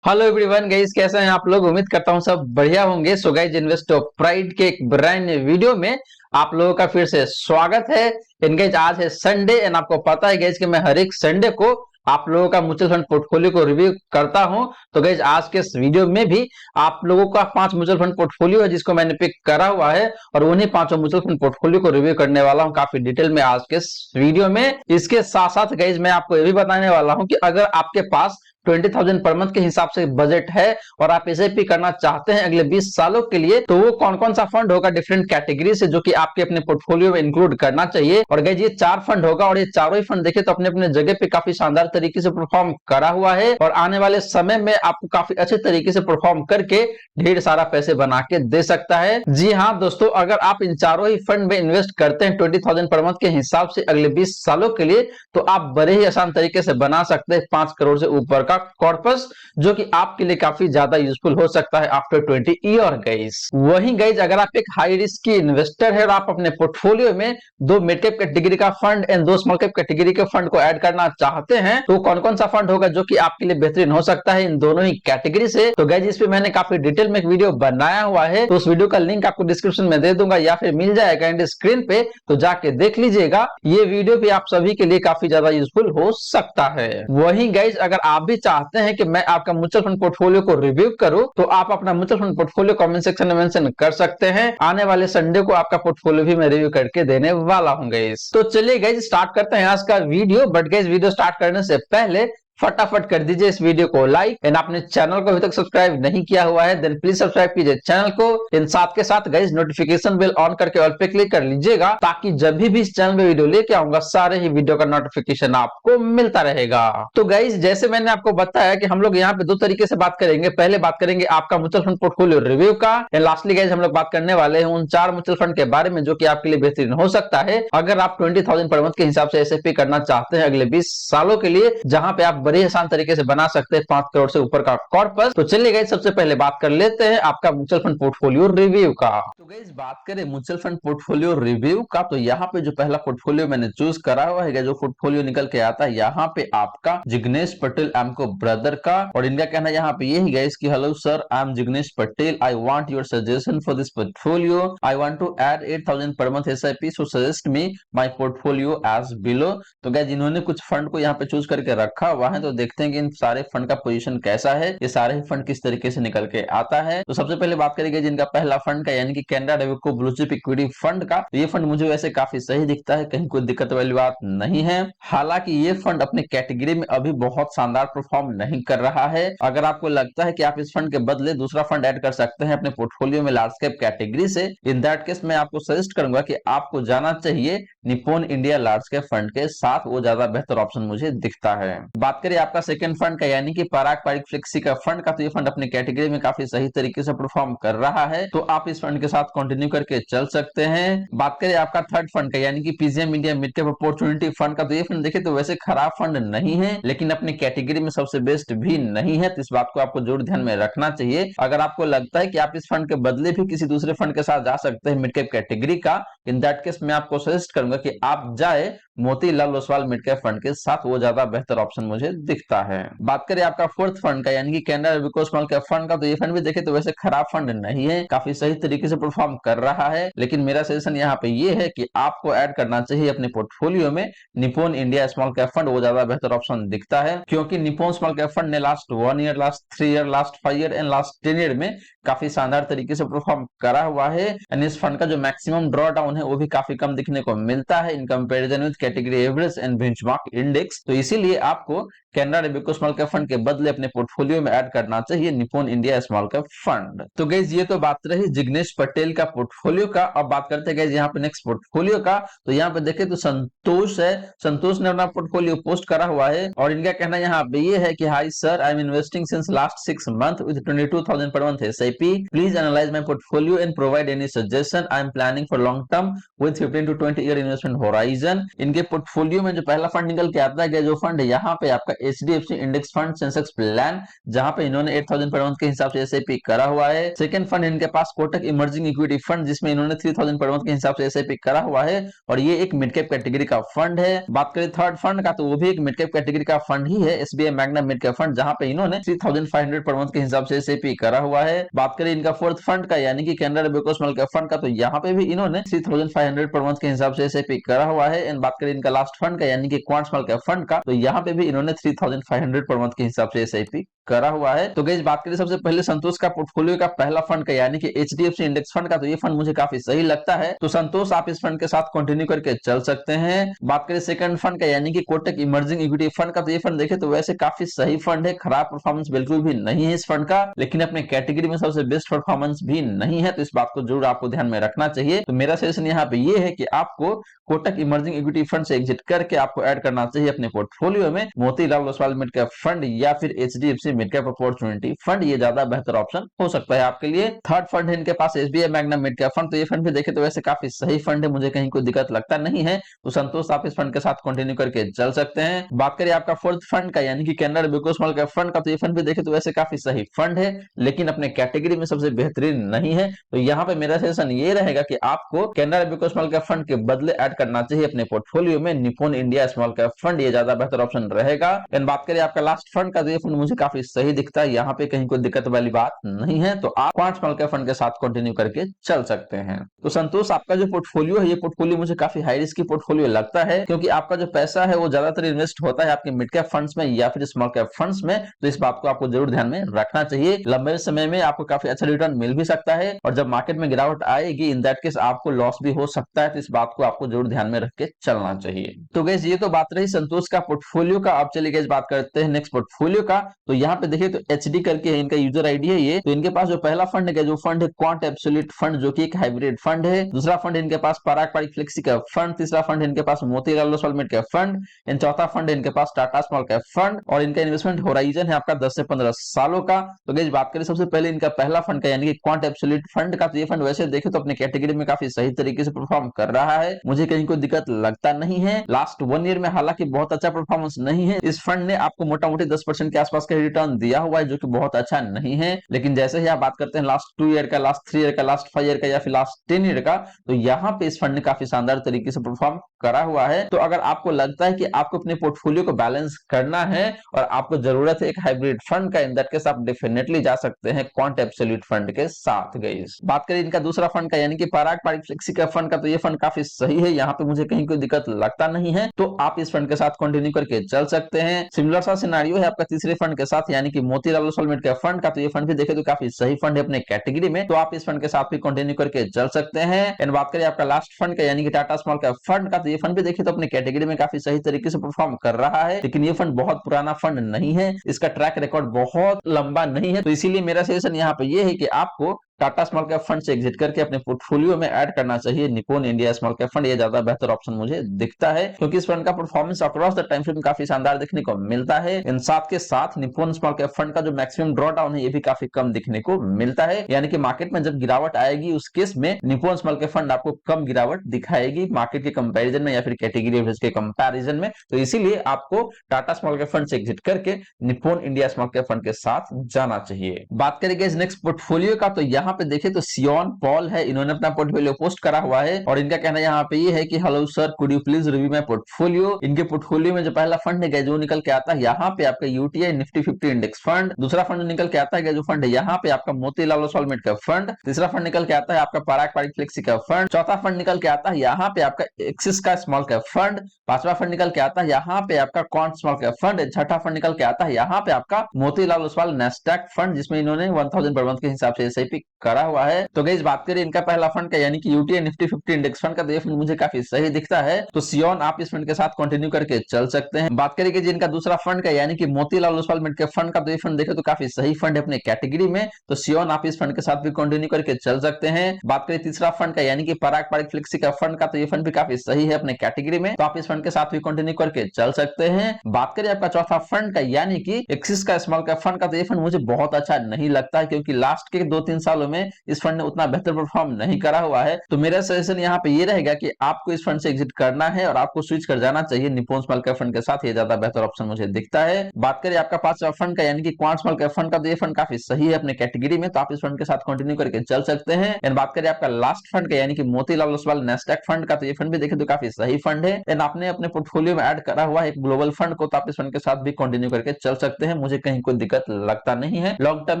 Hello everyone guys, कैसे हैं आप लोग। उम्मीद करता हूं सब बढ़िया होंगे। So guys, invest of pride के एक ब्रांड न्यू वीडियो में आप लोगों का फिर से स्वागत है। इन गाइस, आज है संडे एंड आपको पता है गाइस कि मैं हर एक संडे को आप लोगों का म्यूचुअल फंड पोर्टफोलियो को रिव्यू करता हूं। तो गाइस, आज के इस वीडियो में भी आप लोगों का 5 म्यूचुअल फंड पोर्टफोलियो है जिसको मैंने पिक करा हुआ है और उन्हीं पांचों म्यूचुअल फंड पोर्टफोलियो को रिव्यू करने वाला हूं काफी डिटेल में आज के इस वीडियो में। इसके साथ साथ गाइस, मैं आपको ये भी बताने वाला हूं कि अगर आपके पास 20,000 पर मंथ के हिसाब से बजट है और आप एसआईपी करना चाहते हैं अगले 20 सालों के लिए, तो वो कौन कौन सा फंड होगा डिफरेंट कैटेगरी से जो कि आपके अपने पोर्टफोलियो में इंक्लूड करना चाहिए। और गाइस, ये 4 फंड होगा और ये चारों ही फंड देखे तो अपने अपने जगह पे काफी शानदार तरीके से परफॉर्म करा हुआ है और आने वाले समय में आपको काफी अच्छे तरीके से परफॉर्म करके ढेर सारा पैसे बना के दे सकता है। जी हाँ दोस्तों, अगर आप इन चारों ही फंड में इन्वेस्ट करते हैं 20,000 पर मंथ के हिसाब से अगले 20 सालों के लिए, तो आप बड़े ही आसान तरीके से बना सकते हैं 5 करोड़ से ऊपर का कॉर्पस, जो कि आपके लिए काफी ज्यादा यूजफुल हो सकता है आफ्टर 20 ईयर गाइस। वहीं गाइस, अगर आप एक हाई रिस्क की इन्वेस्टर है और आप अपने पोर्टफोलियो में 2 मिड कैप कैटेगरी का fund and 2 small cap category के फंड को ऐड करना चाहते हैं, तो कौन कौन सा फंड होगा जो कि आपके लिए बेहतरीन हो सकता है इन दोनों ही कैटेगरी से। तो गाइस, इस पे मैंने काफी डिटेल में एक वीडियो बनाया हुआ है, तो उस वीडियो का लिंक आपको डिस्क्रिप्शन में दे दूंगा या फिर मिल जाएगा एंड स्क्रीन पे, तो जाके देख लीजिएगा। ये वीडियो भी आप सभी के लिए काफी ज्यादा यूजफुल हो सकता है। वहीं गाइस, अगर आप भी चाहते हैं कि मैं आपका म्यूचुअल फंड पोर्टफोलियो को रिव्यू करूं, तो आप अपना mutual fund portfolio comment section में मेंशन कर सकते हैं। आने वाले संडे को आपका पोर्टफोलियो भी मैं रिव्यू करके देने वाला हूं गाइस। तो चलिए गाइस, स्टार्ट करते हैं आज का video. But guys, video start करने से पहले फटाफट कर दीजिए इस वीडियो को लाइक एंड आपने चैनल को अभी तक सब्सक्राइब नहीं किया हुआ है देन प्लीज सब्सक्राइब कीजिए चैनल को। इन साथ के साथ गाइस, नोटिफिकेशन बेल ऑन करके ऑल पे क्लिक कर लीजिएगा ताकि जब भी इस चैनल पे वीडियो लेके आऊंगा सारे ही वीडियो का नोटिफिकेशन आपको मिलता रहेगा। तो गाइस, जैसे मैंने आपको बताया कि हम लोग यहाँ पे 2 तरीके से बात करेंगे। पहले बात करेंगे आपका म्यूचुअल फंड पोर्टफोलियो रिव्यू का एंड लास्टली गाइस, हम लोग बात करने वाले हैं उन 4 म्यूचुअल फंड के बारे में जो कि आपके लिए बेहतरीन हो सकता है अगर आप 20,000 पर मंथ के हिसाब से एसआईपी करना चाहते हैं अगले 20 सालों के लिए, जहां पे आप बड़े आसान तरीके से बना सकते हैं 5 करोड़ से ऊपर का कॉर्पस। तो चलिए गाइस, सबसे पहले बात कर लेते हैं आपका म्यूचुअल फंड पोर्टफोलियो रिव्यू का। तो गाइस, बात करें म्यूचुअल फंड पोर्टफोलियो रिव्यू का, तो यहाँ पे जो पहला पोर्टफोलियो मैंने चूज करा हुआ है, जो पोर्टफोलियो निकल के आता है यहाँ पे आपका जिग्नेश पटेल एमको ब्रदर का, और इनका कहना यहाँ पे ये है गाइस कि hello sir, I am Jignesh Patel, I want your suggestion for this portfolio, I want to add 8,000 per month SIP, so suggest me my portfolio as below. तो गाइस, इन्होंने कुछ फंड को यहाँ पे चूज करके रखा हुआ है, तो देखते हैं कि इन सारे फंड का पोजीशन कैसा है, ये सारे फंड किस तरीके से निकल के आता है। तो सबसे पहले बात करेंगे जिनका पहला फंड का, यानी कि कैनरा डेविको ब्लू चिप इक्विटी फंड का। तो ये फंड मुझे वैसे काफी सही दिखता है, कहीं कोई दिक्कत वाली बात नहीं है। हालांकि ये फंड अपने कैटेगरी में अभी बहुत शानदार परफॉर्म नहीं कर रहा है। अगर आपको लगता है कि आप इस फंड के बदले दूसरा फंड ऐड कर सकते हैं अपने पोर्टफोलियो में लार्ज कैप कैटेगरी से, इन दैट केस मैं आपको सजेस्ट करूंगा कि आपको जाना चाहिए Nippon India large cap fund के साथ, वो ज्यादा बेहतर ऑप्शन मुझे दिखता है। बात करें आपका सेकंड फंड का, यानी कि पराग पारिक फ्लेक्सी का फंड का, तो ये फंड अपने कैटेगरी में काफी सही तरीके से परफॉर्म कर रहा है, तो आप इस फंड के साथ कंटिन्यू करके चल सकते हैं। बात करें आपका थर्ड फंड का, यानी कि PGM India mid cap opportunity fund का, तो ये फंड देखिए तो वैसे खराब फंड नहीं है, लेकिन अपने कैटेगरी में सबसे बेस्ट भी नहीं है, तो इस बात को आपको जरूर ध्यान में रखना चाहिए। अगर आपको लगता है कि आप इस फंड के बदले भी किसी दूसरे फंड के साथ जा सकते हैं मिड कैप कैटेगरी का, इन दैट केस मैं आपको सजेस्ट करूंगा कि आप जाए Motilal Oswal mid cap fund के साथ, वो ज्यादा बेहतर ऑप्शन मुझे दिखता है। बात करें आपका फोर्थ फंड का, यानी कि कैनरा डेविको स्मॉल कैप फंड का, तो ये फंड भी देखे तो वैसे खराब फंड नहीं है, काफी सही तरीके से परफॉर्म कर रहा है, लेकिन मेरा सजेशन यहाँ पे ये है कि आपको ऐड करना चाहिए अपने पोर्टफोलियो में Nippon India small cap fund, वो ज्यादा बेहतर ऑप्शन दिखता है, क्योंकि निप्पॉन स्मॉल कैप फंड ने last 1 year, last 3 year, last 5 year and last 10 year में काफी शानदार तरीके से परफॉर्म करा हुआ है। एंड इस फंड का जो मैक्सिमम ड्रॉ डाउन है वो भी काफी कम दिखने को मिलता है in comparison with category average and benchmark index. तो इसीलिए आपको कैनरा डेबिको स्मॉल कैप फंड के बदले अपने पोर्टफोलियो में ऐड करना चाहिए Nippon India small cap fund. तो गाइस, ये तो बात रही जिग्नेश पटेल का पोर्टफोलियो का। अब बात करते हैं गाइस यहाँ पे नेक्स्ट पोर्टफोलियो का। तो यहाँ पे देखें तो संतोष है, संतोष ने अपना पोर्टफोलियो पोस्ट करा हुआ है और इनका कहना यहाँ पे ये है कि high sir, I M investing since last 6 month with 22,000 per month SIP. Please analyze my portfolio and provide any suggestion. I am planning for long term with 15 to 20 year investment horizon. इनके portfolio में जो पहला fund निकल के आता है, जो fund है यहाँ पे आपका HDFC index fund Sensex plan, जहां पे इन्होंने 8000 पर मंथ के हिसाब से एसआईपी करा हुआ है। सेकंड फंड इनके पास कोटक इमर्जिंग इक्विटी फंड, जिसमें इन्होंने 3000 पर मंथ के हिसाब से एसआईपी करा हुआ है और ये एक मिड कैप कैटेगरी का फंड है। बात करें थर्ड फंड का, तो वो भी एक मिड कैप कैटेगरी का फंड ही है, SBI Magnum mid cap fund, जहां पे इन्होंने 3500 पर मंथ के हिसाब से एसआईपी करा हुआ है। बात करें इनका फोर्थ फंड का यानी कि Canara Robeco small cap fund का, तो यहाँ पे भी इन्होंने 3500 पर मंथ के हिसाब से एसआईपी करा हुआ है। एंड बात करें इनका लास्ट फंड का यानी कि क्वांट स्मॉल कैप फंड का, तो यहाँ पे भी इन्होंने 3500 पर मंथ के हिसाब से एसआईपी करा हुआ है। तो गाइस बात करें सबसे पहले संतोष का पोर्टफोलियो का पहला फंड का यानी कि एचडीएफसी इंडेक्स फंड का, तो ये फंड मुझे काफी सही लगता है, तो संतोष आप इस फंड के साथ कंटिन्यू करके चल सकते हैं। बात करें सेकंड फंड का यानी कि कोटक इमर्जिंग इक्विटी फंड का, तो ये फंड देखे तो वैसे काफी सही फंड है, खराब परफॉर्मेंस बिल्कुल भी नहीं है इस फंड का, लेकिन अपने कैटेगरी में सबसे बेस्ट परफॉर्मेंस भी नहीं है, तो इस बात को जरूर आपको ध्यान में रखना चाहिए। तो मेरा सजेशन यहाँ पे ये है कि आपको कोटक इमर्जिंग इक्विटी फंड से एग्जिट करके आपको ऐड करना चाहिए अपने पोर्टफोलियो में Motilal Oswal mid cap fund या फिर HDFC mid cap opportunity fund, ये ज्यादा बेहतर ऑप्शन हो सकता है आपके लिए। थर्ड फंड है इनके पास SBI Magnum mid cap fund, तो ये फंड भी देखे तो वैसे काफी सही फंड है, मुझे कहीं कोई दिक्कत लगता नहीं है, तो संतोष आप इस फंड के साथ कंटिन्यू करके चल सकते हैं। बात करिए आपका फोर्थ फंड का यानी कि Canara Robeco small cap fund का, तो ये फंड भी देखे तो वैसे काफी सही फंड है, लेकिन अपने कैटेगरी में सबसे बेहतरीन नहीं है, तो यहाँ पे मेरा सजेशन ये रहेगा कि आपको Canara Robeco small cap fund के बदले ऐड करना चाहिए अपने पोर्टफोलियो में Nippon India small cap fund, ये ज्यादा बेहतर ऑप्शन रहेगा। एंड बात करें आपका लास्ट फंड का, तो ये फंड मुझे काफी सही दिखता है, यहाँ पे कहीं कोई दिक्कत वाली बात नहीं है, तो आप क्वांट स्मॉल कैप फंड के साथ कंटिन्यू करके चल सकते हैं। तो संतोष आपका जो पोर्टफोलियो है, ये पोर्टफोलियो मुझे काफी हाई रिस्क की पोर्टफोलियो लगता है, क्योंकि आपका जो पैसा है वो ज्यादातर इन्वेस्ट होता है आपके मिड कैप फंड्स में या फिर स्मॉल कैप फंड्स में, तो इस बात को आपको जरूर ध्यान में रखना चाहिए। लंबे समय में आपको काफी अच्छा रिटर्न मिल भी सकता है और जब मार्केट में गिरावट आएगी इन दैट केस आपको लॉस भी हो सकता है, तो इस बात को आपको जरूर ध्यान में रख के चलना चाहिए। तो गाइस ये तो बात रही संतोष का पोर्टफोलियो का। अब चलिए गाइस बात करते हैं नेक्स्ट पोर्टफोलियो का। तो यहाँ पे देखिए तो एचडी करके है इनका यूजर आईडी है ये, तो इनके पास जो पहला फंड है, जो फंड है क्वांट एब्सोल्यूट फंड, जो कि एक हाइब्रिड फंड है। दूसरा फंड इनके पास पराग पारिक फ्लेक्सी का फंड, तीसरा फंड इनके पास Motilal Oswal mid cap fund, and चौथा फंड इनके पास टाटा स्मॉल कैप फंड, और इनका इन्वेस्टमेंट होराइजन है आपका 10 से 15 सालों का। तो गाइस बात करें सबसे पहले इनका पहला फंड का यानी कि क्वांट एब्सोल्यूट फंड का, तो ये फंड वैसे देखे तो अपने कैटेगरी में काफी सही तरीके से परफॉर्म कर रहा है, मुझे कहीं कोई दिक्कत लगता नहीं है। लास्ट 1 ईयर में हालांकि बहुत अच्छा परफॉर्मेंस नहीं है, इस फंड ने आपको मोटा मोटी 10% के आसपास का रिटर्न दिया हुआ है, जो कि बहुत अच्छा नहीं है, लेकिन जैसे ही आप बात करते हैं लास्ट 2 ईयर का, लास्ट 3 ईयर का, लास्ट 5 ईयर का या फिर लास्ट 10 ईयर का, तो यहाँ पे इस फंड ने काफी शानदार तरीके से परफॉर्म करा हुआ है। तो अगर आपको लगता है कि आपको अपने पोर्टफोलियो को बैलेंस करना है और आपको जरूरत है एक हाइब्रिड फंड का, इन दैट केस आप डेफिनेटली जा सकते हैं क्वांट एब्सोल्यूट फंड के साथ। गाइस बात करें इनका दूसरा फंड का यानी कि पराग पारिक फ्लेक्सी का फंड का, तो ये फंड काफी सही है, यहाँ पे मुझे कहीं कोई दिक्कत लगता नहीं है, तो आप इस फंड के साथ कंटिन्यू करके चल सकते हैं। सिमिलर सा सिनेरियो है आपका तीसरे फंड के साथ यानी कि Motilal Oswal mid cap fund का, तो ये फंड भी देखे तो काफी सही फंड है अपने कैटेगरी में, तो आप इस फंड के साथ भी कंटिन्यू करके चल सकते हैं। एंड बात करें आपका लास्ट फंड का यानी कि टाटा स्मॉल कैप फंड का, तो ये फंड भी देखिए तो अपने कैटेगरी में काफी सही तरीके से परफॉर्म कर रहा है, लेकिन ये फंड बहुत पुराना फंड नहीं है, इसका ट्रैक रिकॉर्ड बहुत लंबा नहीं है, तो इसीलिए मेरा सजेशन यहाँ पे ये है कि आपको टाटा स्मॉल कैप फंड से एग्जिट करके अपने पोर्टफोलियो में ऐड करना चाहिए Nippon India small cap fund, ये ज्यादा बेहतर ऑप्शन मुझे दिखता है, क्योंकि इस फंड का performance across the time frame काफी शानदार देखने को मिलता है। इन साथ के साथ निप्पॉन स्मॉल कैप फंड का जो मैक्सिमम ड्रॉ डाउन है ये भी काफी कम दिखने को मिलता है, यानी कि मार्केट में जब गिरावट आएगी उस केस में निप्पॉन स्मॉल कैप फंड आपको कम गिरावट दिखाएगी मार्केट के कंपैरिजन में या फिर कैटेगरी एवरेज के कंपैरिजन में, तो इसीलिए आपको टाटा स्मॉल कैप फंड से एग्जिट करके Nippon India small cap fund के साथ जाना चाहिए। बात करेंगे इस नेक्स्ट पोर्टफोलियो का, तो यहाँ पे देखें तो सियोन पॉल है, इन्होंने अपना पोर्टफोलियो पोस्ट करा हुआ है और इनका कहना यहाँ पे ये है कि hello sir could you please review my portfolio. इनके पोर्टफोलियो में जो पहला फंड है जो निकल के आता है यहाँ पे आपका यूटीआई निफ्टी 50 इंडेक्स फंड, दूसरा फंड निकल के आता है जो फंड है यहाँ पे आपका Motilal Oswal mid cap fund, तीसरा फंड निकल के आता है आपका Parag Parikh flexi cap fund, चौथा फंड निकल के आता है यहाँ पे आपका एक्सिस का स्मॉल कैप फंड, पांचवा फंड निकल के आता है यहाँ पे आपका क्वांट स्मॉल कैप फंड, छठा फंड निकल के आता है यहाँ पे आपका मोतीलाल ओसवाल नेस्डैक फंड, जिसमें इन्होंने 1000 पर मंथ के हिसाब से एसआईपी करा हुआ है। तो गाइस बात करें इनका पहला फंड का यानी कि यूटीआई निफ्टी 50 इंडेक्स फंड का, तो ये फंड मुझे काफी सही दिखता है, तो सियोन आप इस फंड के साथ कंटिन्यू करके चल सकते हैं। बात करेंगे जिनका दूसरा फंड का यानी कि Motilal Oswal mid cap fund का, तो ये फंड देखे तो काफी सही फंड है अपने कैटेगरी में, तो सियोन आप इस फंड के साथ भी कंटिन्यू करके चल सकते हैं। बात करें तीसरा फंड का यानी कि पराग पारिक फ्लेक्सी का फंड का, तो ये फंड भी काफी सही है अपने कैटेगरी में, तो आप इस फंड के साथ भी कंटिन्यू करके चल सकते हैं। बात करें आपका चौथा फंड का यानी कि एक्सिस का स्मॉल कैप फंड का, तो ये फंड मुझे बहुत अच्छा नहीं लगता है, क्योंकि लास्ट के 2-3 सालों में इस फंड ने उतना बेहतर परफॉर्म नहीं करा हुआ है। तो मेरा सजेशन यहाँ पे ये रहेगा कि आपको इस फंड से एग्जिट करना है और आपको स्विच कर जाना चाहिए निप्पॉन स्मॉल कैप फंड के साथ। ये ज्यादा बेहतर ऑप्शन मुझे दिखता है। बात करें आपका पांचवा फंड का यानी कि क्वांट स्मॉल कैप फंड का, तो ये फंड काफी सही है अपने कैटेगरी में, तो आप इस फंड के साथ कंटिन्यू करके चल सकते हैं। एंड बात करें आपका लास्ट फंड का यानी कि मोतीलाल ओसवाल नेस्डैक फंड का, तो ये फंड भी देखें तो काफी सही फंड है। एंड आपने अपने पोर्टफोलियो में ऐड करा हुआ है एक ग्लोबल फंड को, तो आप इस फंड के साथ भी कंटिन्यू करके चल सकते हैं। मुझे कहीं कोई दिक्कत लगता नहीं है। लॉन्ग टर्म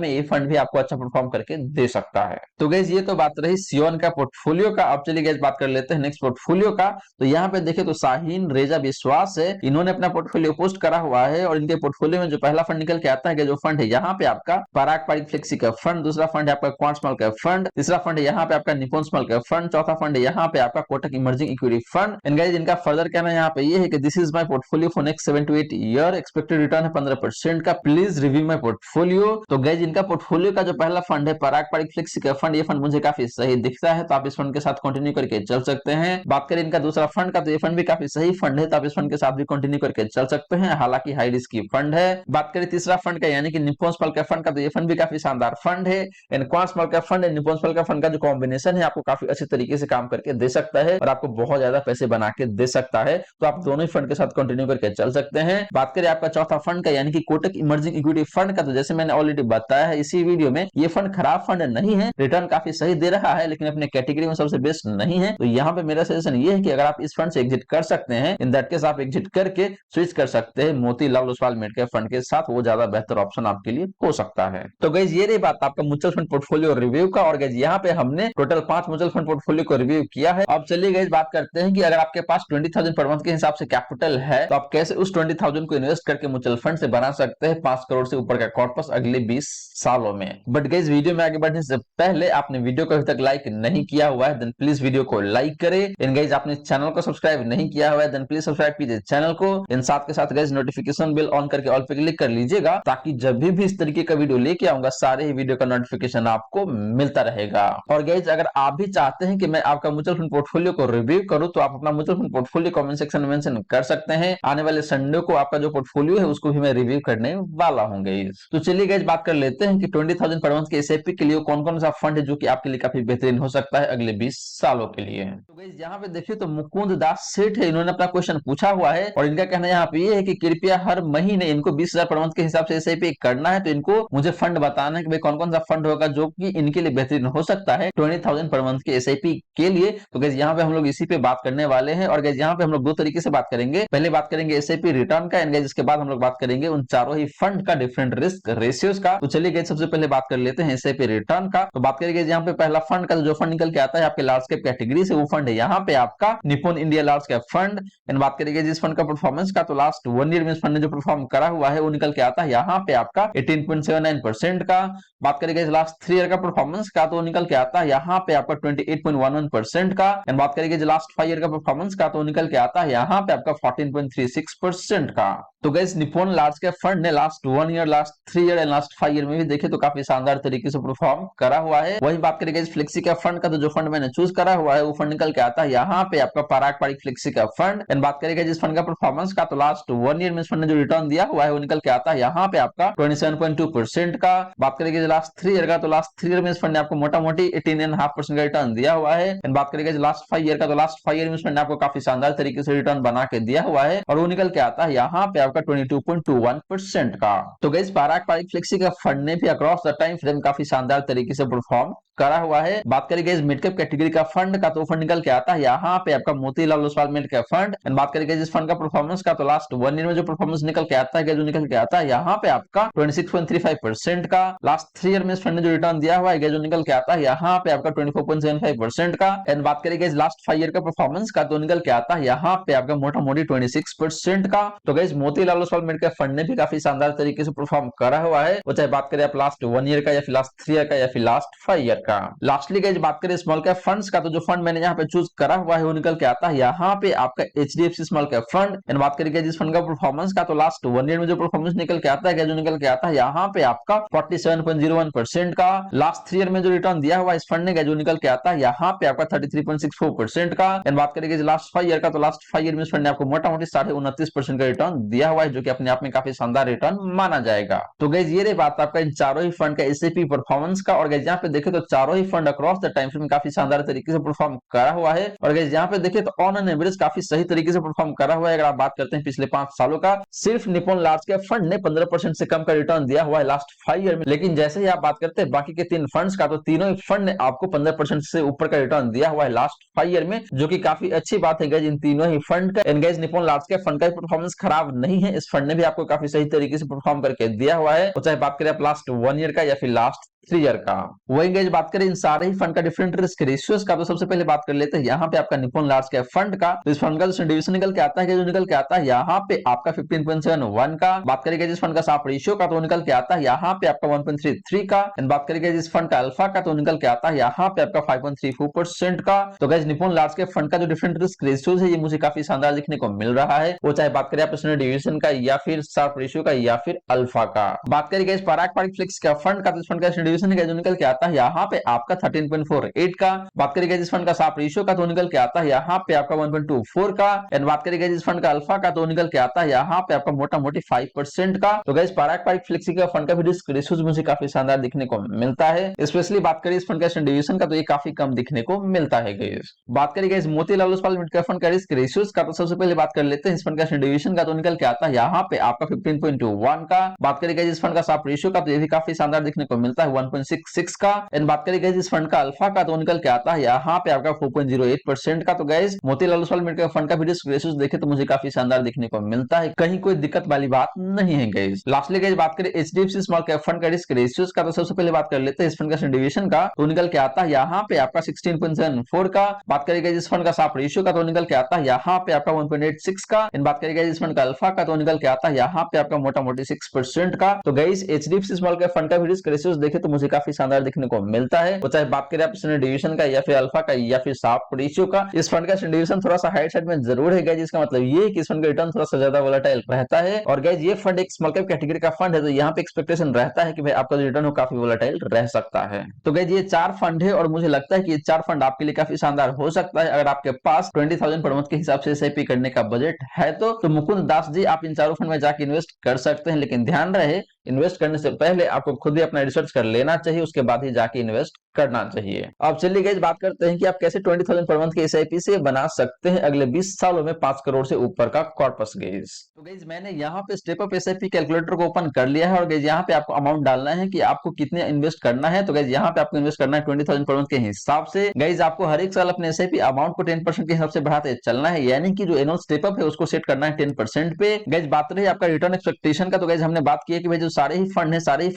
में ये फंड भी आपको अच्छा परफॉर्म करके दे सकता है। तो गाइस ये तो बात रही सियोन का पोर्टफोलियो का। अब चलिए गाइस बात कर लेते हैं नेक्स्ट पोर्टफोलियो का। तो यहाँ पे देखें तो शाहीन रेजा विश्वास है, इन्होंने अपना पोर्टफोलियो पोस्ट करा हुआ है और इनके पोर्टफोलियो में जो पहला फंड निकल के आता है कि जो फंड है यहाँ पे आपका पराग पारिक फ्लेक्सी का फंड, दूसरा फंड है आपका क्वांट स्मॉल कैप फंड, तीसरा फंड है यहाँ पे आपका निप्पॉन स्मॉल कैप फंड, चौथा फंड है यहाँ पे आपका Kotak emerging equity fund. And guys इनका फर्दर कहना यहाँ पे ये है कि this is my portfolio for next 7 to 8 year, expected return है 15% का, प्लीज रिव्यू माय पोर्टफोलियो। तो गाइस इनका पोर्टफोलियो का जो पहला फंड है पराग पारिक फ्लेक्सी का फंड, ये फंड मुझे काफी सही दिखता है, तो आप इस फंड के साथ कंटिन्यू करके चल सकते हैं। बात करें इनका दूसरा फंड का, तो ये फंड भी काफी सही फंड है, तो आप इस फंड के साथ भी कंटिन्यू करके चल सकते हैं, हालांकि हाई रिस्क की फंड है। बात करें तीसरा फंड का यानी कि निप्पॉन स्मॉल कैप फंड का, तो ये फंड भी काफी शानदार फंड है। And quant small cap fund and Nippon small cap fund का जो कॉम्बिनेशन है आपको काफी अच्छे तरीके से काम करके दे सकता है और आपको बहुत ज्यादा पैसे बना के दे सकता है, तो आप दोनों ही फंड के साथ कंटिन्यू करके चल सकते हैं। बात करें आपका चौथा फंड का यानी कि कोटक इमर्जिंग इक्विटी फंड का, तो जैसे मैंने ऑलरेडी बताया है इसी वीडियो में, ये फंड खराब फंड नहीं है, रिटर्न काफी सही दे रहा है, लेकिन अपने कैटेगरी में सबसे बेस्ट नहीं है। तो यहाँ पे मेरा सजेशन ये है कि अगर आप इस फंड से एग्जिट कर सकते हैं, इन दैट केस आप एग्जिट करके स्विच कर सकते हैं Motilal Oswal mid cap fund के साथ, वो ज्यादा बेहतर ऑप्शन आपके लिए हो सकता है। तो गाइस ये रही बात आपका म्यूचुअल फंड पोर्टफोलियो रिव्यू का। और गाइस यहाँ पे हमने टोटल 5 म्यूचुअल फंड पोर्टफोलियो को रिव्यू किया है। अब चलिए गाइस बात करते हैं कि अगर आपके पास 20,000 पर मंथ के हिसाब से कैपिटल है, तो आप कैसे उस 20,000 को इन्वेस्ट करके म्यूचुअल फंड से बना सकते हैं 5 करोड़ से ऊपर का कॉर्पस अगले 20 सालों में। बट गाइस वीडियो में आगे बढ़ने से पहले आपने वीडियो को अभी तक लाइक नहीं किया हुआ है, देन प्लीज वीडियो को लाइक करें। एंड गाइस आपने चैनल को सब्सक्राइब नहीं किया हुआ है, देन प्लीज सब्सक्राइब कीजिए चैनल को। इन साथ के साथ गाइस नोटिफिकेशन बेल ऑन करके ऑल पे क्लिक कर लीजिएगा, ताकि जब भी इस तरीके का वीडियो लेके आऊंगा सारे ही वीडियो का नोटिफिकेशन आपको मिलता रहेगा। और गाइस अगर आप भी चाहते हैं कि मैं आपका म्यूचुअल फंड पोर्टफोलियो को रिव्यू करूं, तो आप अपना mutual fund portfolio comment section में मेंशन कर सकते हैं। आने वाले संडे को आपका जो पोर्टफोलियो है उसको भी मैं रिव्यू करने वाला हूं गाइस। तो चलिए गाइस बात कर लेते हैं कि 20,000 पर मंथ के एसआईपी के लिए कौन कौन सा फंड है जो कि आपके लिए काफी बेहतरीन हो सकता है अगले 20 सालों के लिए। तो गाइस यहाँ पे देखिए तो मुकुंद दास सेठ है, इन्होंने अपना क्वेश्चन पूछा हुआ है और इनका कहना यहाँ पे ये है कि कृपया हर महीने इनको 20,000 पर मंथ के हिसाब से एसआईपी करना है, तो इनको मुझे फंड बताना है कि भाई कौन कौन सा फंड होगा जो कि इनके लिए बेहतरीन हो सकता है 20,000 पर मंथ के एसआईपी के लिए। तो गाइस यहाँ पे हम लोग इसी पे बात करने वाले हैं। और गाइस यहाँ पे हम लोग दो तरीके से बात करेंगे, पहले बात करेंगे एसआईपी रिटर्न का, एंड गाइस इसके बाद हम लोग बात करेंगे उन चारों ही फंड का डिफरेंट रिस्क रेशियोज का। तो चलिए गाइस सबसे पहले बात कर लेते हैं एसआईपी रिटर्न का। तो बात करेंगे यहाँ पे पहला फंड का, जो फंड निकल के आता है आपके लार्ज कैप कैटेगरी से, वो फंड है यहाँ पे आपका Nippon India large cap fund. And बात करेंगे जिस फंड का परफॉर्मेंस का, तो लास्ट 1 ईयर में इस फंड ने जो परफॉर्म करा हुआ है वो निकल के आता है यहाँ पे आपका 18.79% का। बात करेंगे लास्ट 3 ईयर का परफॉर्मेंस का, तो निकल के आता है यहाँ पे आपका 28.11% का। एंड बात करेंगे लास्ट 5 ईयर का परफॉर्मेंस का, तो निकल के आता है यहाँ पे आपका 14.36% का। तो guys Nippon large cap fund ने last 1 year, last 3 year and last 5 year में भी देखे तो काफी शानदार तरीके से परफॉर्म करा हुआ है। वही बात करेंगे फ्लेक्सी कैप फंड का, तो जो फंड मैंने चूज करा हुआ है वो फंड निकल के आता है यहाँ पे आपका Parag Parikh flexi cap fund. And बात करेंगे जिस फंड का परफॉर्मेंस का, तो लास्ट 1 ईयर में इस फंड ने जो रिटर्न दिया हुआ है वो निकल के आता है यहाँ पे आपका 27.2% का। बात करेंगे लास्ट 3 ईयर का, तो लास्ट 3 ईयर में इस फंड ने आपको मोटा मोटी 18.5% का रिटर्न दिया हुआ है। एंड बात करेंगे लास्ट 5 ईयर का, तो लास्ट 5 ईयर में इस फंड ने आपको काफी शानदार तरीके से रिटर्न बना के दिया हुआ है और वो निकल के आता है यहाँ पे आपका 22.21% का। तो गाइस पराग पारिक फ्लेक्सी का फंड ने भी अक्रॉस द टाइम फ्रेम काफी शानदार तरीके से परफॉर्म करा हुआ है। बात करेंगे इस मिड कैप कैटेगरी का फंड का, तो फंड निकल के आता है यहाँ पे आपका Motilal Oswal mid cap fund. And बात करेंगे इस फंड का परफॉर्मेंस का, तो लास्ट 1 ईयर में जो परफॉर्मेंस निकल के आता है, जो निकल के आता है यहाँ पे आपका 26.35% का। लास्ट 3 ईयर में इस फंड ने जो रिटर्न दिया हुआ है, जो निकल के आता है यहाँ पे आपका 24.75% का। एंड बात करेंगे लास्ट 5 ईयर का परफॉर्मेंस का, तो निकल के आता है यहाँ पे आपका मोटा मोटी 26% का। तो guys Motilal Oswal mid cap fund ने भी काफी शानदार तरीके से परफॉर्म करा हुआ है, वो चाहे बात करें आप लास्ट 1 ईयर का या फिर लास्ट 3 ईयर का या फिर लास्ट 5 ईयर का। लास्टली गाइस बात करें स्मॉल कैप फंड्स का, तो जो फंड मैंने यहाँ पे चूज करा हुआ है वो निकल के आता है यहाँ पे आपका HDFC small cap fund. And बात करेंगे जिस फंड का परफॉर्मेंस का, तो लास्ट 1 ईयर में जो परफॉर्मेंस निकल के आता है, जो निकल के आता है यहाँ पे आपका 47.01% का। लास्ट 3 ईयर में जो रिटर्न दिया हुआ है इस फंड ने, जो निकल के आता है यहाँ पे आपका 33.64% का। एंड बात करेंगे लास्ट 5 ईयर का, तो लास्ट 5 ईयर में इस फंड ने आपको मोटा मोटी 29.5% का रिटर्न दिया हुआ है, जो कि अपने आप में काफी शानदार रिटर्न माना जाएगा। तो गाइस ये रही बात आपका इन चारों ही फंड का एसआईपी परफॉर्मेंस का और गाइस यहाँ पे देखे तो चारों ही fund across the time frame काफी शानदार तरीके से परफॉर्म करा हुआ है। और गाइस यहाँ पे देखे तो ऑन एन एवरेज काफी सही तरीके से परफॉर्म करा हुआ है। अगर आप बात करते हैं पिछले 5 सालों का, सिर्फ निप्पॉन लार्ज कैप फंड ने 15% से कम का रिटर्न दिया हुआ है लास्ट 5 ईयर में। लेकिन जैसे ही आप बात करते हैं बाकी के 3 फंड्स का, तो तीनों ही फंड ने आपको 15% से ऊपर का रिटर्न दिया हुआ है लास्ट 5 ईयर में, जो कि काफी अच्छी बात है गाइस इन तीनों ही फंड का। And guys Nippon large cap fund का परफॉर्मेंस खराब नहीं है, इस फंड ने भी आपको काफी सही तरीके से परफॉर्म करके दिया हुआ है, चाहे बात करें आप लास्ट 1 ईयर का या फिर लास्ट 3 ईयर का। वही गाइस बात करें इन सारे ही फंड का डिफरेंट रिस्क रेशियोज का, तो सबसे पहले बात कर लेते हैं यहाँ पे आपका निप्पॉन लार्ज कैप फंड का। तो इस फंड का जो डिविजन निकल के आता है, जो निकल के आता है यहाँ पे आपका 15.71 का। बात करेंगे जिस फंड का साफ रेशियो का, तो निकल के आता है यहाँ पे आपका 1.33 का। एंड बात करेंगे जिस फंड का अल्फा का, तो निकल के आता है यहाँ पे आपका 5.34% का। तो guys Nippon large cap fund का जो डिफरेंट रिस्क रेशियोज है, ये मुझे काफी शानदार दिखने को मिल रहा है, वो चाहे बात करें आप स्टैंडर्ड डिविजन का या फिर शार्प रेशियो का या फिर अल्फा का। बात करेंगे इस पराग पारिक फ्लेक्स का फंड का, तो इस फंड का डिविजन का जो निकल के आता है यहाँ पे आपका 13.48 का। बात करेंगे जिस फंड का शार्प रेशियो का, तो निकल के आता है यहाँ पे आपका 1.24 का। एंड बात करेंगे जिस फंड का अल्फा का, तो निकल के आता है यहाँ पे आपका मोटा मोटी 5% का। तो गाइस पराग पारिक फ्लेक्सी का फंड का भी रिस्क रेशियोज मुझे काफी शानदार दिखने को मिलता है। स्पेशली बात करें इस फंड का डिविजन का, तो ये काफी कम दिखने को मिलता है गाइस। बात करेंगे इस मोतीलाल ओसवाल म्यूचुअल फंड का रिस्क रेशियोज का, तो सबसे पहले बात कर लेते हैं इस फंड का डिविजन का, तो निकल के आता है यहाँ पे आपका 15.21 का। बात करेंगे जिस फंड का शार्प रेशियो का, तो ये भी काफी शानदार दिखने को मिलता है 1.66 का। एंड बात करेंगे जिस फंड का अल्फा का, तो निकल के आता है यहाँ पे आपका 4.08% का। तो guys Motilal Oswal mutual fund का भी रिस्क रेशियोज देखे तो मुझे काफी शानदार दिखने को मिलता है, कहीं कोई दिक्कत वाली बात नहीं है गाइस। लास्टली गाइस बात करें एचडीएफसी स्मॉल कैप फंड का रिस्क रेशियोज का, तो सबसे पहले बात कर लेते हैं इस फंड का डिविजन का, तो निकल के आता है यहाँ पे आपका 16.74 का। बात करेंगे जिस फंड का शार्प रेशियो का, तो निकल के आता है यहाँ पे आपका 1.86 का। इन बात करेंगे जिस फंड का अल्फा का, तो निकल के आता है यहाँ पे आपका मोटा मोटी 6% का। तो guys HDFC small cap fund का भी रिस्क रेशियोज देखे तो मुझे काफी शानदार दिखने को मिलता है, वो चाहे बात करें आप डिविजन का या फिर अल्फा का या फिर शार्प रेशियो का। इस फंड का डिविजन थोड़ा सा हाइट साइड में जरूर है गाइस, जिसका मतलब ये है कि इस फंड का रिटर्न थोड़ा सा ज्यादा वोलेटाइल रहता है। और गाइस ये फंड एक स्मॉल कैप कैटेगरी का फंड है, तो यहाँ पे एक्सपेक्टेशन रहता है कि भाई आपका जो रिटर्न हो काफी वोलेटाइल रह सकता है। तो गाइस ये 4 फंड है और मुझे लगता है कि ये 4 फंड आपके लिए काफी शानदार हो सकता है अगर आपके पास 20,000 पर मंथ के हिसाब से एसआईपी करने का बजट है। तो मुकुंद दास जी आप इन चारों फंड में जाके इन्वेस्ट कर सकते हैं, लेकिन ध्यान रहे इन्वेस्ट करने से पहले आपको खुद ही अपना रिसर्च कर लेना चाहिए, उसके बाद ही जाके इन्वेस्ट करना चाहिए। अब चलिए गाइस बात करते हैं कि आप कैसे 20,000 पर मंथ के एसआईपी से बना सकते हैं अगले 20 सालों में 5 करोड़ से ऊपर का कॉर्पस गाइस। तो गाइस मैंने यहाँ पे स्टेप अप एसआईपी कैलकुलेटर को ओपन कर लिया है और गाइस यहाँ पे आपको अमाउंट डालना है कि आपको कितने इन्वेस्ट करना है। तो गाइस यहाँ पे आपको इन्वेस्ट करना है 20,000 पर मंथ के हिसाब से। गाइस आपको हर एक साल अपने एसआईपी अमाउंट को 10% के हिसाब से बढ़ाते चलना है, यानी कि जो एनुअल स्टेप अप है उसको सेट करना है 10% पे। गाइस बात रही आपका रिटर्न एक्सपेक्टेशन का, तो गाइस हमने बात की है कि भाई जो सारे ही फंड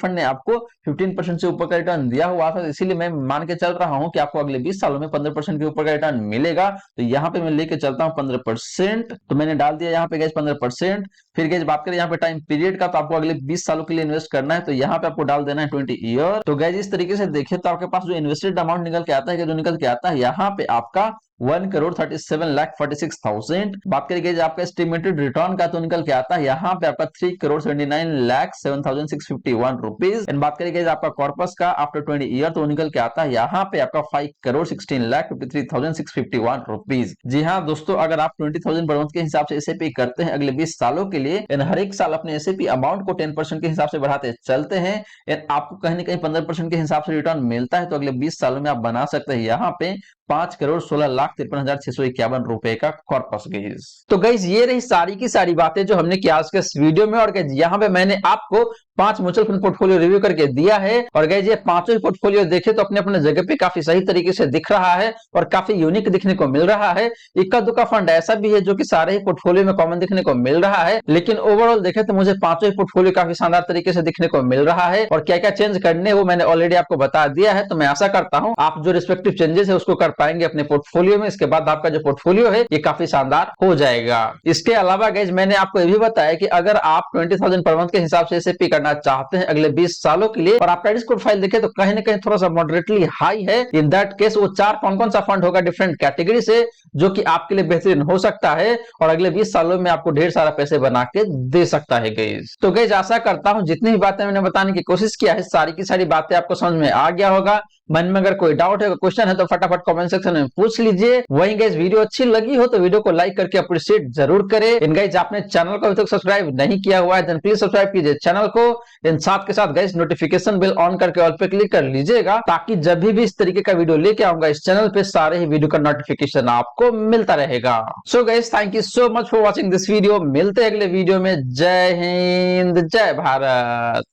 ने आपको 15% से ऊपर का रिटर्न दिया हुआ था, इसीलिए मैं मान के चल रहा हूं कि आपको अगले 20 सालों में 15% के ऊपर का रिटर्न मिलेगा। तो यहाँ पे मैं लेके चलता हूं 15%, तो मैंने डाल दिया यहाँ पे गाइस 15%। फिर गाइस बात करें यहाँ पे टाइम पीरियड का, तो आपको अगले 20 सालों के लिए इन्वेस्ट करना है, तो यहाँ पे आपको डाल देना है 20 ईयर। तो गाइस इस तरीके से देखिए तो आपके पास जो इन्वेस्टेड अमाउंट निकल के आता है, जो निकल के आता है यहाँ पे आपका 1,37,46,000। बात करेंगे आपका एस्टिमेटेड रिटर्न का, तो निकल के आता है यहाँ पे आपका 3,79,07,651 रुपीज। एंड बात करेंगे आपका कॉर्पस का आफ्टर 20 ईयर, तो निकल के आता है यहाँ पे आपका 5,16,53,651 रुपीज। जी हाँ दोस्तों, अगर आप 20,000 पर मंथ के हिसाब से एसआईपी करते हैं अगले 20 सालों के लिए, हर एक साल अपने एसआईपी अमाउंट को 10% के हिसाब से बढ़ाते चलते हैं, आपको कहीं ना कहीं 15% के हिसाब से रिटर्न मिलता है, तो अगले 20 सालों में आप बना सकते हैं यहाँ पे 5,16,53,651 रुपए का कॉर्पस गाइस। तो गाइस ये रही सारी की सारी बातें जो हमने की आज के इस वीडियो में। और गाइस यहाँ पे मैंने आपको 5 म्यूचुअल फंड पोर्टफोलियो रिव्यू करके दिया है, और गाइस ये पांचों ही पोर्टफोलियो देखे तो अपने अपने जगह पे काफी सही तरीके से दिख रहा है और काफी यूनिक दिखने को मिल रहा है। इक्का दुक्का फंड ऐसा भी है जो कि सारे ही पोर्टफोलियो में कॉमन दिखने को मिल रहा है, लेकिन ओवरऑल देखे तो मुझे पांचों ही पोर्टफोलियो काफी शानदार तरीके से दिखने को मिल रहा है। और क्या क्या चेंज करने वो मैंने ऑलरेडी आपको बता दिया है, तो मैं आशा करता हूं आप जो रिस्पेक्टिव चेंजेस है उसको कर पाएंगे अपने पोर्टफोलियो में। इसके बाद आपका जो पोर्टफोलियो है ये काफी शानदार हो जाएगा। इसके अलावा गाइस मैंने आपको ये भी बताया कि अगर आप 20,000 पर मंथ के हिसाब से एसआईपी करना चाहते हैं अगले 20 सालों के लिए, और आपका रिस्क प्रोफाइल देखे तो कहीं ना कहीं थोड़ा सा मॉडरेटली हाई है, इन दैट केस वो 4 कौन सा फंड होगा डिफरेंट कैटेगरी से जो कि आपके लिए बेहतरीन हो सकता है और अगले 20 सालों में आपको ढेर सारा पैसे बना के दे सकता है गाइस। तो गाइस आशा करता हूं जितनी भी बातें मैंने बताने की कोशिश किया है सारी की सारी बातें आपको समझ में आ गया होगा। मन में अगर कोई डाउट है, क्वेश्चन है तो फटाफट कमेंट सेक्शन में पूछ लीजिए। वहीं गाइस वीडियो अच्छी लगी हो तो वीडियो को लाइक करके अप्रिशिएट जरूर करें। इन गाइस आपने चैनल को अभी तक सब्सक्राइब नहीं किया हुआ है तो प्लीज सब्सक्राइब कीजिए चैनल को। इन साथ के साथ गाइस नोटिफिकेशन बेल ऑन करके ऑल पे क्लिक कर लीजिएगा, ताकि जब भी इस तरीके का वीडियो लेके आऊंगा इस चैनल पे सारे ही वीडियो का नोटिफिकेशन आपको मिलता रहेगा। So guys thank you so much for watching this video. मिलते हैं अगले वीडियो में। जय हिंद, जय भारत।